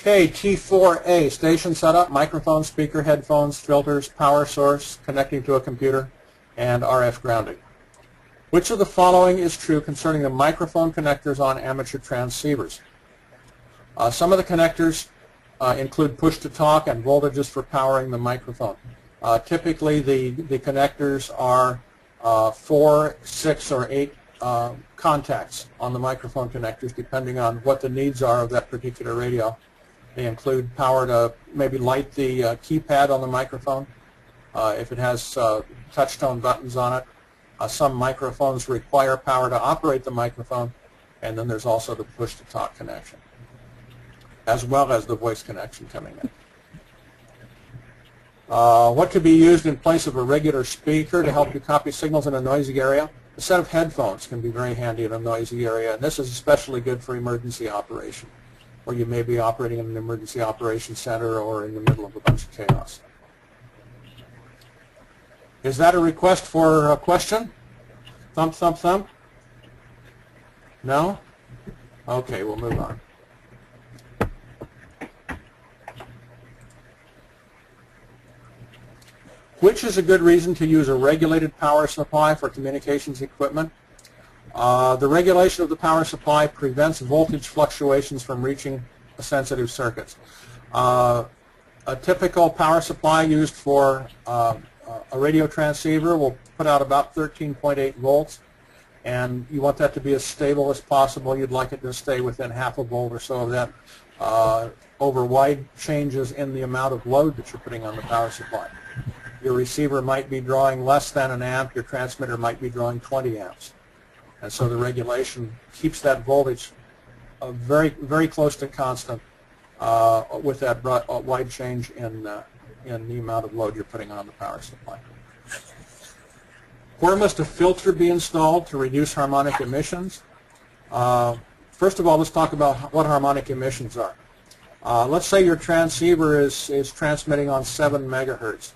Okay, T4A, station setup, microphone, speaker, headphones, filters, power source, connecting to a computer, and RF grounding. Which of the following is true concerning the microphone connectors on amateur transceivers? Some of the connectors include push-to-talk and voltages for powering the microphone. Typically, the connectors are 4, 6, or 8 contacts on the microphone connectors, depending on what the needs are of that particular radio. They include power to maybe light the keypad on the microphone if it has touch-tone buttons on it. Some microphones require power to operate the microphone, and then there's also the push-to-talk connection, as well as the voice connection coming in. What could be used in place of a regular speaker to help you copy signals in a noisy area? A set of headphones can be very handy in a noisy area, and this is especially good for emergency operation, where you may be operating in an emergency operations center or in the middle of a bunch of chaos. Is that a request for a question? Thump, thump, thump? No? Okay, we'll move on. Which is a good reason to use a regulated power supply for communications equipment? The regulation of the power supply prevents voltage fluctuations from reaching sensitive circuits. A typical power supply used for a radio transceiver will put out about 13.8 volts, and you want that to be as stable as possible. You'd like it to stay within half a volt or so of that over wide changes in the amount of load that you're putting on the power supply. Your receiver might be drawing less than an amp, your transmitter might be drawing 20 amps. And so the regulation keeps that voltage very, very close to constant with that wide change in the amount of load you're putting on the power supply. Where must a filter be installed to reduce harmonic emissions? First of all, let's talk about what harmonic emissions are. Let's say your transceiver is transmitting on 7 megahertz.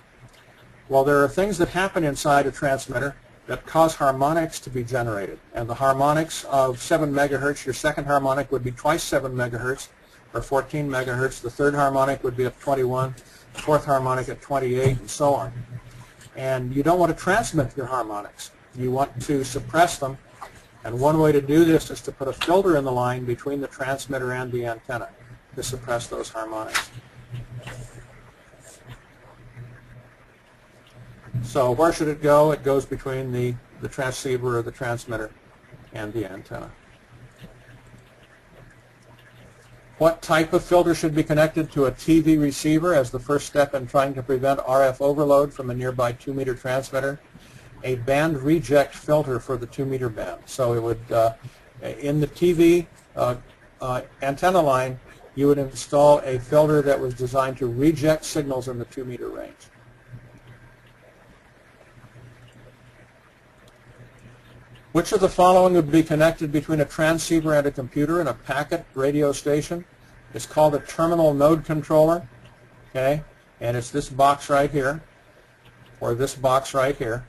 Well, there are things that happen inside a transmitter that cause harmonics to be generated. And the harmonics of 7 megahertz, your second harmonic would be twice 7 megahertz, or 14 megahertz. The third harmonic would be at 21, the fourth harmonic at 28, and so on. And you don't want to transmit your harmonics. You want to suppress them. And one way to do this is to put a filter in the line between the transmitter and the antenna to suppress those harmonics. So where should it go? It goes between the transceiver or the transmitter and the antenna. What type of filter should be connected to a TV receiver as the first step in trying to prevent RF overload from a nearby 2-meter transmitter? A band reject filter for the 2-meter band. So it would, in the TV antenna line, you would install a filter that was designed to reject signals in the 2-meter range. Which of the following would be connected between a transceiver and a computer in a packet radio station? It's called a terminal node controller, okay? And it's this box right here, or this box right here.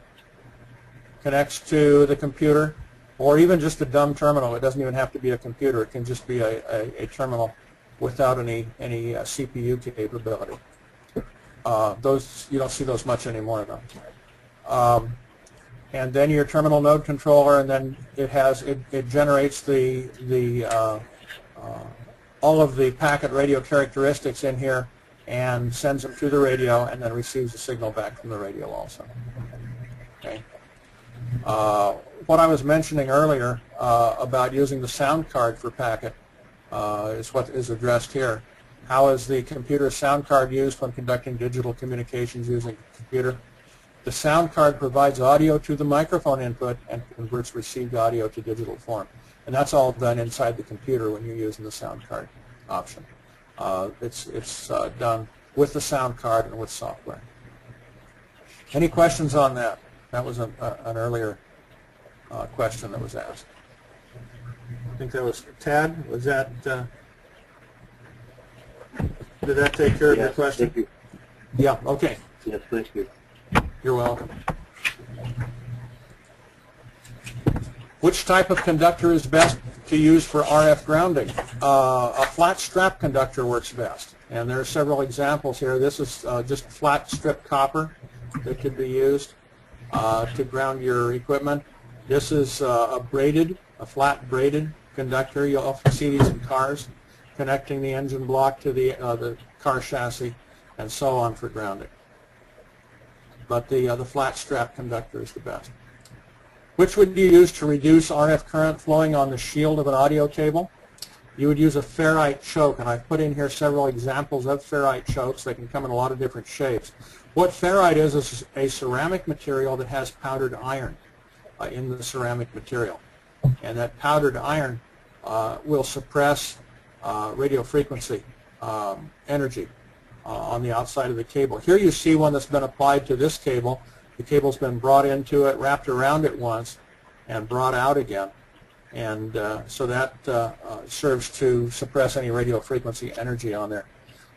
Connects to the computer, or even just a dumb terminal. It doesn't even have to be a computer. It can just be a terminal without any CPU capability. Those, you don't see those much anymore, though. And then your terminal node controller, and then it generates all of the packet radio characteristics in here and sends them to the radio, and then receives a signal back from the radio also. Okay. What I was mentioning earlier about using the sound card for packet is what is addressed here. How is the computer sound card used when conducting digital communications using a computer? The sound card provides audio to the microphone input and converts received audio to digital form. And that's all done inside the computer when you're using the sound card option. It's done with the sound card and with software. Any questions on that? That was an earlier question that was asked. I think that was Tad. Was that? Did that take care of your question? Thank you. Yeah. Okay. Yes, thank you. You're welcome. Which type of conductor is best to use for RF grounding. A flat strap conductor works best, and there are several examples here. This is just flat strip copper that could be used to ground your equipment. This is a flat braided conductor. You'll often see these in cars, connecting the engine block to the car chassis and so on for grounding. But the flat strap conductor is the best. Which would you use to reduce RF current flowing on the shield of an audio cable? You would use a ferrite choke, and I've put in here several examples of ferrite chokes. They can come in a lot of different shapes. What ferrite is a ceramic material that has powdered iron in the ceramic material. And that powdered iron will suppress radio frequency energy on the outside of the cable. Here you see one that's been applied to this cable. The cable's been brought into it, wrapped around it once, and brought out again. And so that serves to suppress any radio frequency energy on there.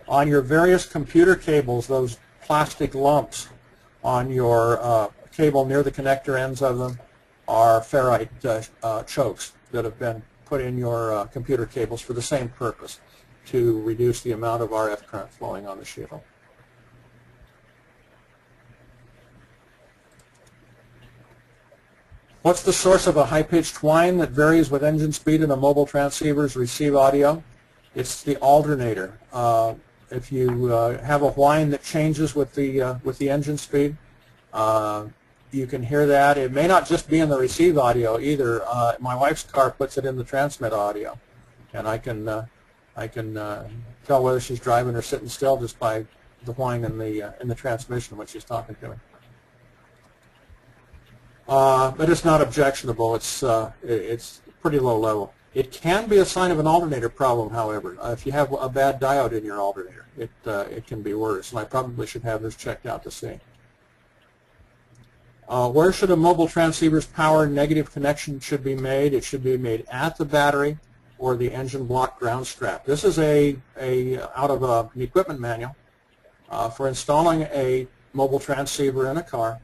On your various computer cables, those plastic lumps on your cable near the connector ends of them are ferrite chokes that have been put in your computer cables for the same purpose, to reduce the amount of RF current flowing on the shield. What's the source of a high-pitched whine that varies with engine speed and a mobile transceiver's receive audio? It's the alternator. If you have a whine that changes with the engine speed, you can hear that. It may not just be in the receive audio either. My wife's car puts it in the transmit audio, and I can tell whether she's driving or sitting still just by the whine in the transmission when she's talking to me. But it's not objectionable. It's pretty low level. It can be a sign of an alternator problem, however. If you have a bad diode in your alternator, it can be worse, and I probably should have this checked out to see. Where should a mobile transceiver's power negative connection should be made? It should be made at the battery or the engine block ground strap. This is out of an equipment manual for installing a mobile transceiver in a car.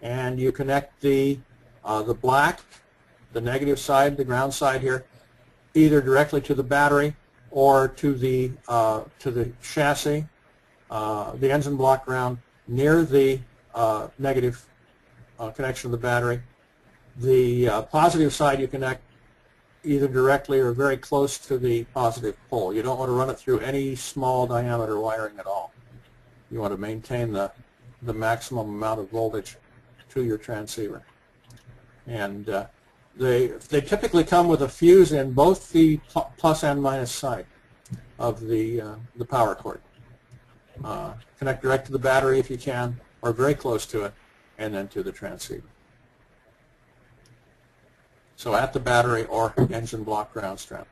And you connect the black, the negative side, the ground side here, either directly to the battery or to the chassis, the engine block ground near the negative connection to the battery. The positive side you connect either directly or very close to the positive pole. You don't want to run it through any small diameter wiring at all. You want to maintain the maximum amount of voltage to your transceiver. And they typically come with a fuse in both the plus and minus side of the power cord. Connect direct to the battery if you can, or very close to it, and then to the transceiver. So at the battery or engine block ground strap.